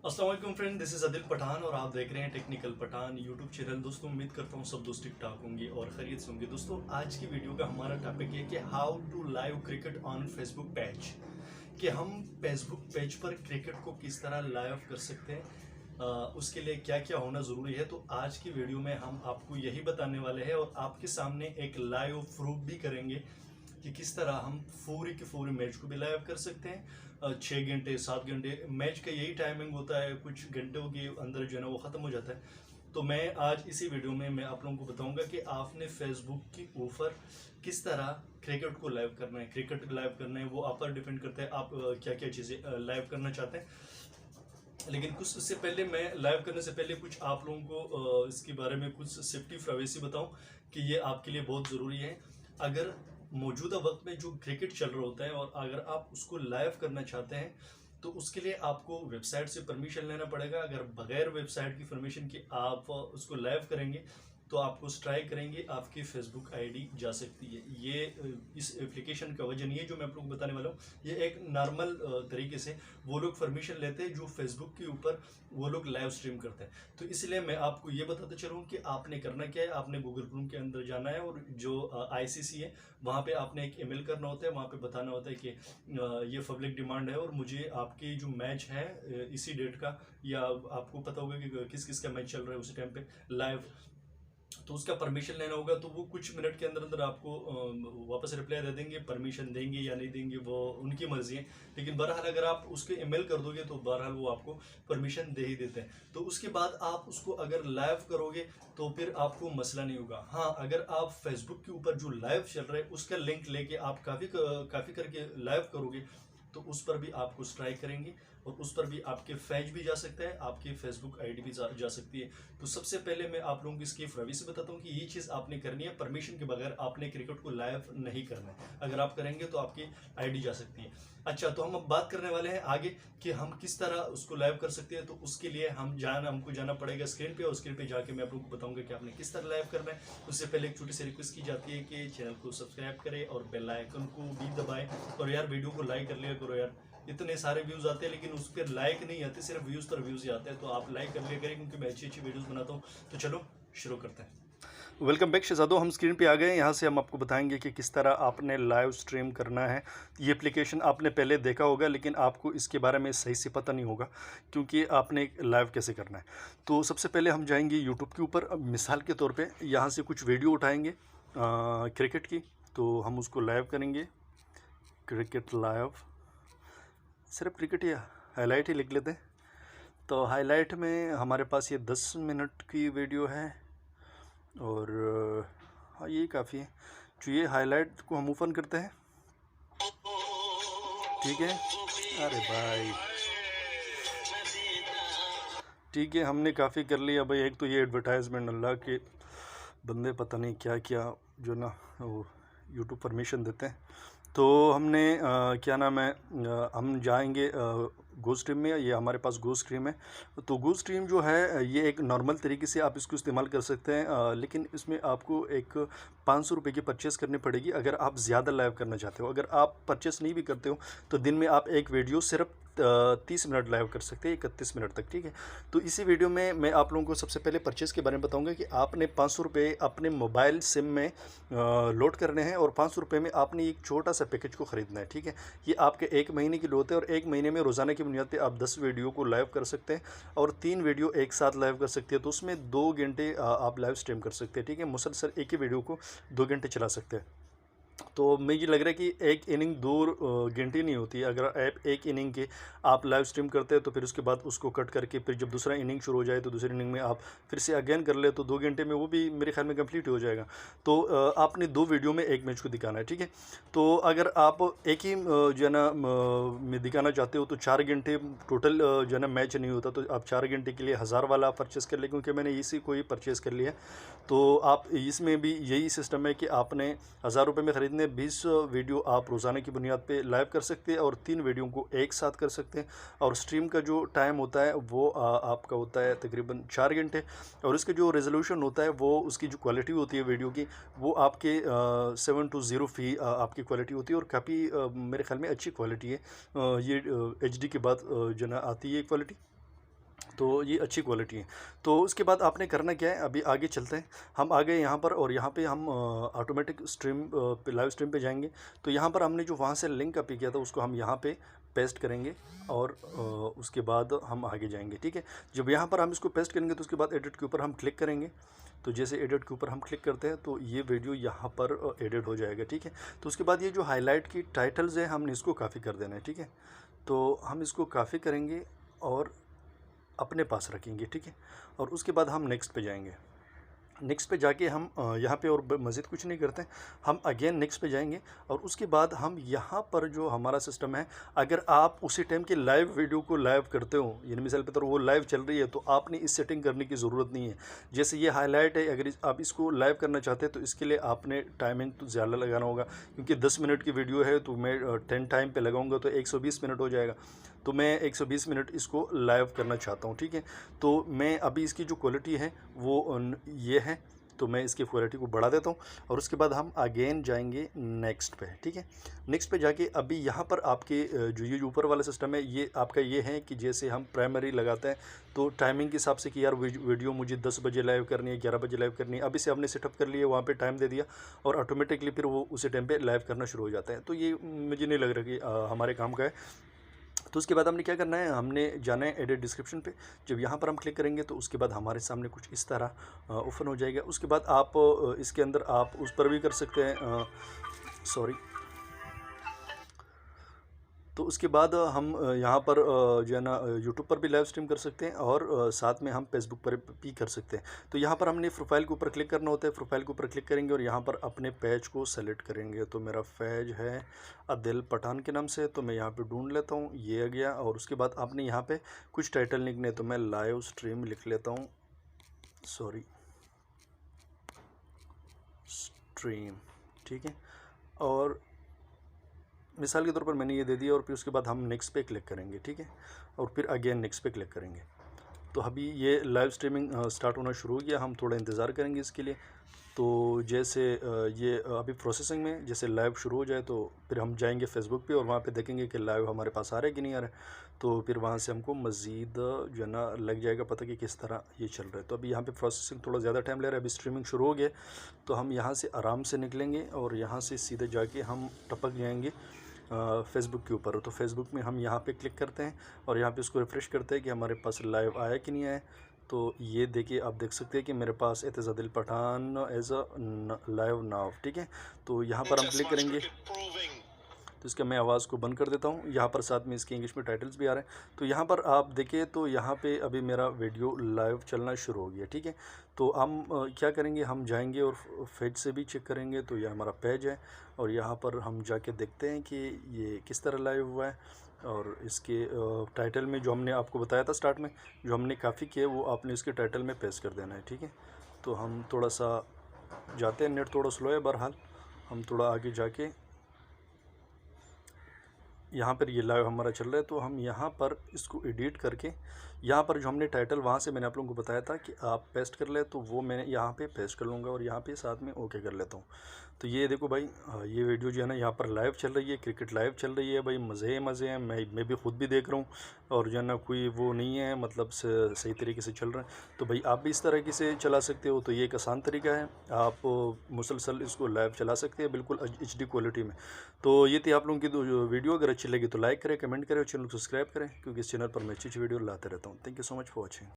अस्सलाम वालेकुम friend, this is Adil Pathan और आप देख रहे हैं टेक्निकल पठान यूट्यूब चैनल। दोस्तों उम्मीद करता हूँ सब दोस्त ठीक ठाक होंगे और खैरियत से होंगे। दोस्तों आज की वीडियो का हमारा टॉपिक है कि how to live cricket on Facebook page, कि हम फेसबुक पेज पर क्रिकेट को किस तरह लाइव कर सकते हैं, उसके लिए क्या क्या होना ज़रूरी है। तो आज की वीडियो में हम आपको यही बताने वाले हैं और आपके सामने एक लाइव प्रूफ भी करेंगे कि किस तरह हम पूरी की पूरी मैच को भी लाइव कर सकते हैं। 6 घंटे 7 घंटे मैच का यही टाइमिंग होता है, कुछ घंटों के अंदर जो है ना वो ख़त्म हो जाता है। तो मैं आज इसी वीडियो में मैं आप लोगों को बताऊंगा कि आपने फेसबुक के ऊपर किस तरह क्रिकेट को लाइव करना है। क्रिकेट लाइव करना है वो आप पर डिपेंड करता है, आप क्या क्या चीज़ें लाइव करना चाहते हैं। लेकिन कुछ उससे पहले, मैं लाइव करने से पहले कुछ आप लोगों को इसके बारे में कुछ सेफ्टी प्राइवेसी बताऊं कि ये आपके लिए बहुत ज़रूरी है। अगर मौजूदा वक्त में जो क्रिकेट चल रहा होता है और अगर आप उसको लाइव करना चाहते हैं तो उसके लिए आपको वेबसाइट से परमिशन लेना पड़ेगा। अगर बगैर वेबसाइट की परमिशन के आप उसको लाइव करेंगे तो आपको स्ट्राइक करेंगे, आपकी फेसबुक आईडी जा सकती है। ये इस एप्लीकेशन का वजह नहीं है जो मैं आप लोगों को बताने वाला हूँ। ये एक नॉर्मल तरीके से वो लोग परमिशन लेते हैं जो फेसबुक के ऊपर वो लोग लाइव स्ट्रीम करते हैं। तो इसलिए मैं आपको ये बताता चलूँ कि आपने करना क्या है। आपने गूगल क्रोम के अंदर जाना है और जो आईसीसी है वहाँ पे आपने एक ईमेल करना होता है। वहाँ पे बताना होता है कि ये पब्लिक डिमांड है और मुझे आपकी जो मैच है इसी डेट का, या आपको पता होगा कि किस किस का मैच चल रहा है उसी टाइम पे लाइव, तो उसका परमिशन लेना होगा। तो वो कुछ मिनट के अंदर अंदर आपको वापस रिप्लाई दे देंगे, परमिशन देंगे या नहीं देंगे वो उनकी मर्जी है। लेकिन बहरहाल अगर आप उसके ईमेल कर दोगे तो बहरहाल वो आपको परमिशन दे ही देते हैं। तो उसके बाद आप उसको अगर लाइव करोगे तो फिर आपको मसला नहीं होगा। हाँ, अगर आप फेसबुक के ऊपर जो लाइव चल रहा है उसका लिंक लेके आप काफ़ी करके लाइव करोगे तो उस पर भी आपको स्ट्राइक करेंगे और उस पर भी आपके फैज भी जा सकता है, आपकी फेसबुक आईडी भी जा सकती है। तो सबसे पहले मैं आप लोगों को इसकी प्राइवेसी बताता हूँ कि ये चीज़ आपने करनी है। परमिशन के बगैर आपने क्रिकेट को लाइव नहीं करना है। अगर आप करेंगे तो आपकी आईडी जा सकती है। अच्छा, तो हम अब बात करने वाले हैं आगे कि हम किस तरह उसको लाइव कर सकते हैं। तो उसके लिए हमको जाना पड़ेगा स्क्रीन पे, और स्क्रीन पे जाके मैं आप लोगों को बताऊंगा कि आपने किस तरह लाइव करना है। उससे पहले एक छोटी सी रिक्वेस्ट की जाती है कि चैनल को सब्सक्राइब करें और बेल आइकन को भी दबाएं। और यार वीडियो को लाइक कर लिया करो यार, इतने सारे व्यूज़ आते हैं लेकिन उस पर लाइक नहीं आते, सिर्फ व्यूज़ पर व्यूज़ ही आते हैं। तो आप लाइक कर लिया करें क्योंकि मैं अच्छी अच्छी वीडियोज़ बनाता हूँ। तो चलो शुरू करते हैं। वेलकम बैक शहजादो, हम स्क्रीन पे आ गए। यहाँ से हम आपको बताएंगे कि किस तरह आपने लाइव स्ट्रीम करना है। ये एप्लीकेशन आपने पहले देखा होगा लेकिन आपको इसके बारे में सही से पता नहीं होगा क्योंकि आपने लाइव कैसे करना है। तो सबसे पहले हम जाएंगे यूट्यूब के ऊपर। अब मिसाल के तौर पे यहाँ से कुछ वीडियो उठाएंगे क्रिकेट की, तो हम उसको लाइव करेंगे। क्रिकेट लाइव, सिर्फ क्रिकेट या हाईलाइट ही लिख लेते हैं। तो हाईलाइट में हमारे पास ये 10 मिनट की वीडियो है और हाँ यही काफ़ी है। जो ये हाईलाइट को हम ओपन करते हैं, ठीक है। अरे भाई ठीक है, हमने काफ़ी कर लिया भाई। एक तो ये एडवर्टाइजमेंट, अल्लाह के बंदे पता नहीं क्या क्या जो ना वो यूट्यूब परमिशन देते हैं। तो हमने क्या नाम है, हम जाएंगे गो स्ट्रीम में। ये हमारे पास गो स्ट्रीम है। तो गो स्ट्रीम जो है ये एक नॉर्मल तरीके से आप इसको इस्तेमाल कर सकते हैं, लेकिन इसमें आपको एक 500 रुपये की परचेज़ करनी पड़ेगी अगर आप ज़्यादा लाइव करना चाहते हो। अगर आप परचेस नहीं भी करते हो तो दिन में आप एक वीडियो सिर्फ 30 मिनट लाइव कर सकते हैं, 31 मिनट तक, ठीक है। तो इसी वीडियो में मैं आप लोगों को सबसे पहले परचेज़ के बारे में बताऊंगा कि आपने 500 रुपये अपने मोबाइल सिम में लोड करने हैं और 500 रुपये में आपने एक छोटा सा पैकेज को ख़रीदना है, ठीक है। ये आपके 1 महीने के लिए होते हैं और 1 महीने में रोज़ाना की बुनियाद पे आप 10 वीडियो को लाइव कर सकते हैं और 3 वीडियो एक साथ लाइव कर सकते हैं। तो उसमें 2 घंटे आप लाइव स्ट्रीम कर सकते हैं, ठीक है। मुसलसल एक ही वीडियो को 2 घंटे चला सकते हैं। तो मुझे लग रहा है कि एक इनिंग 2 घंटे नहीं होती है। अगर आप एक इनिंग के आप लाइव स्ट्रीम करते हैं तो फिर उसके बाद उसको कट करके फिर जब दूसरा इनिंग शुरू हो जाए तो दूसरी इनिंग में आप फिर से अगेन कर ले तो 2 घंटे में वो भी मेरे ख्याल में कंप्लीट हो जाएगा। तो आपने 2 वीडियो में एक मैच को दिखाना है, ठीक है। तो अगर आप एक ही जो है ना में दिखाना चाहते हो तो 4 घंटे टोटल जो है ना मैच नहीं होता, तो आप 4 घंटे के लिए 1000 वाला परचेज़ कर ले, क्योंकि मैंने इसी को ही परचेज़ कर लिया। तो आप इसमें भी यही सिस्टम है कि आपने 1000 रुपये में ख़रीदने 20 वीडियो आप रोज़ाना की बुनियाद पे लाइव कर सकते हैं और 3 वीडियो को एक साथ कर सकते हैं। और स्ट्रीम का जो टाइम होता है वो आपका होता है तकरीबन 4 घंटे। और इसका जो रेजोल्यूशन होता है वो उसकी जो क्वालिटी होती है वीडियो की वो आपके 720p आपकी क्वालिटी होती है और काफ़ी मेरे ख्याल में अच्छी क्वालिटी है। ये HD के बाद जो ना आती है क्वालिटी। तो ये अच्छी क्वालिटी है। तो उसके बाद आपने करना क्या है, अभी आगे चलते हैं। हम आ गए यहाँ पर और यहाँ पे हम ऑटोमेटिक स्ट्रीम पे लाइव स्ट्रीम पे जाएंगे। तो यहाँ पर हमने जो वहाँ से लिंक कॉपी किया था उसको हम यहाँ पे पेस्ट करेंगे और उसके बाद हम आगे जाएंगे। ठीक है, जब यहाँ पर हम इसको पेस्ट करेंगे तो उसके बाद एडिट के ऊपर हम क्लिक करेंगे। तो जैसे एडिट के ऊपर हम क्लिक करते हैं तो ये वीडियो यहाँ पर एडिट हो जाएगा। ठीक है, तो उसके बाद ये जो हाईलाइट की टाइटल्स हैं हमने इसको काफ़ी कर देना है। ठीक है, तो हम इसको काफ़ी करेंगे और अपने पास रखेंगे। ठीक है, और उसके बाद हम नेक्स्ट पे जाएंगे। नेक्स्ट पे जाके हम यहाँ पे और मज़ीद कुछ नहीं करते हैं, हम अगेन नेक्स्ट पे जाएंगे और उसके बाद हम यहाँ पर जो हमारा सिस्टम है, अगर आप उसी टाइम के लाइव वीडियो को लाइव करते हो, यानी मिसाल के तौर वो लाइव चल रही है, तो आपने इस सेटिंग करने की ज़रूरत नहीं है। जैसे ये हाईलाइट है, अगर आप इसको लाइव करना चाहते हैं तो इसके लिए आपने टाइमिंग तो ज़्यादा लगाना होगा, क्योंकि 10 मिनट की वीडियो है तो मैं 10 टाइम पर लगाऊँगा तो 120 मिनट हो जाएगा। तो मैं 120 मिनट इसको लाइव करना चाहता हूँ। ठीक है, तो मैं अभी इसकी जो क्वालिटी है वो ये है, तो मैं इसकी क्वालिटी को बढ़ा देता हूँ और उसके बाद हम अगेन जाएंगे नेक्स्ट पे। ठीक है, नेक्स्ट पे जाके अभी यहाँ पर आपके जो ये ऊपर वाला सिस्टम है, ये आपका ये है कि जैसे हम प्राइमरी लगाते हैं तो टाइमिंग के हिसाब से कि यार वीडियो मुझे 10 बजे लाइव करनी है, 11 बजे लाइव करनी है, अभी से आपने सेटअप कर लिया, वहाँ पे टाइम दे दिया और ऑटोमेटिकली फिर वो उसी टाइम पे लाइव करना शुरू हो जाता है। तो ये मुझे नहीं लग रहा कि हमारे काम का है। तो उसके बाद हमने क्या करना है, हमने जाना है एडिट डिस्क्रिप्शन पे। जब यहाँ पर हम क्लिक करेंगे तो उसके बाद हमारे सामने कुछ इस तरह ओपन हो जाएगा। उसके बाद आप इसके अंदर आप उस पर भी कर सकते हैं, सॉरी। तो उसके बाद हम यहाँ पर जो है ना यूट्यूब पर भी लाइव स्ट्रीम कर सकते हैं और साथ में हम फेसबुक पर भी कर सकते हैं। तो यहाँ पर हमने प्रोफाइल के ऊपर क्लिक करना होता है, प्रोफाइल के ऊपर क्लिक करेंगे और यहाँ पर अपने पेज को सेलेक्ट करेंगे। तो मेरा पेज है आदिल पठान के नाम से, तो मैं यहाँ पे ढूंढ लेता हूँ, ये आ गया। और उसके बाद आपने यहाँ पे कुछ टाइटल लिखने, तो मैं लाइव स्ट्रीम लिख लेता हूँ, सॉरी स्ट्रीम। ठीक है, और मिसाल के तौर पर मैंने ये दे दिया और फिर उसके बाद हम नेक्स्ट पे क्लिक करेंगे। ठीक है, और फिर अगेन नेक्स्ट पे क्लिक करेंगे। तो अभी ये लाइव स्ट्रीमिंग स्टार्ट होना शुरू हो गया, हम थोड़ा इंतज़ार करेंगे इसके लिए। तो जैसे ये अभी प्रोसेसिंग में, जैसे लाइव शुरू हो जाए तो फिर हम जाएंगे फेसबुक पे और वहाँ पे देखेंगे कि लाइव हमारे पास आ रहा है कि नहीं आ रहा है। तो फिर वहाँ से हमको मज़ीद जो है ना लग जाएगा पता कि किस तरह ये चल रहा है। तो अभी यहाँ पे प्रोसेसिंग थोड़ा ज़्यादा टाइम ले रहा है। अभी स्ट्रीमिंग शुरू हो गया, तो हम यहाँ से आराम से निकलेंगे और यहाँ से सीधे जाके हम टपक जाएंगे फेसबुक के ऊपर। तो फेसबुक में हम यहाँ पे क्लिक करते हैं और यहाँ पे उसको रिफ़्रेश करते हैं कि हमारे पास लाइव आया कि नहीं आया। तो ये देखिए, आप देख सकते हैं कि मेरे पास Aitzaz Adil Pathan as a live now. ठीक है, तो यहाँ पर हम क्लिक करेंगे तो इसका मैं आवाज़ को बंद कर देता हूँ। यहाँ पर साथ में इसके इंग्लिश में टाइटल्स भी आ रहे हैं। तो यहाँ पर आप देखिए तो यहाँ पे अभी मेरा वीडियो लाइव चलना शुरू हो गया। ठीक है, तो हम क्या करेंगे, हम जाएंगे और फेज से भी चेक करेंगे। तो ये हमारा पेज है और यहाँ पर हम जाके देखते हैं कि ये किस तरह लाइव हुआ है। और इसके टाइटल में जो हमने आपको बताया था स्टार्ट में, जो हमने काफ़ी किया वो आपने इसके टाइटल में पेस्ट कर देना है। ठीक है, तो हम थोड़ा सा जाते हैं, नेट थोड़ा स्लो है, बहरहाल हम थोड़ा आगे जाके यहाँ पर ये लाइव हमारा चल रहा है। तो हम यहाँ पर इसको एडिट करके यहाँ पर जो हमने टाइटल वहाँ से मैंने आप लोगों को बताया था कि आप पेस्ट कर ले, तो वो मैंने यहाँ पे पेस्ट कर लूँगा और यहाँ पे साथ में ओके कर लेता हूँ। तो ये देखो भाई, ये वीडियो जो है ना यहाँ पर लाइव चल रही है, क्रिकेट लाइव चल रही है भाई, मज़े हैं। मैं भी ख़ुद भी देख रहा हूँ और जो है ना कोई वो नहीं है, मतलब सही तरीके से चल रहा है। तो भाई आप भी इस तरीके से चला सकते हो। तो ये एक आसान तरीका है, आप मुसलसल इसको लाइव चला सकते हैं बिल्कुल HD क्वालिटी में। तो ये थी आप लोगों की वीडियो। अगर अच्छी लगी तो लाइक करें, कमेंट करें और चैनल को सब्सक्राइब करें, क्योंकि इस चैनल पर मैं अच्छी वीडियो लाते रहता हूँ। Thank you so much for watching.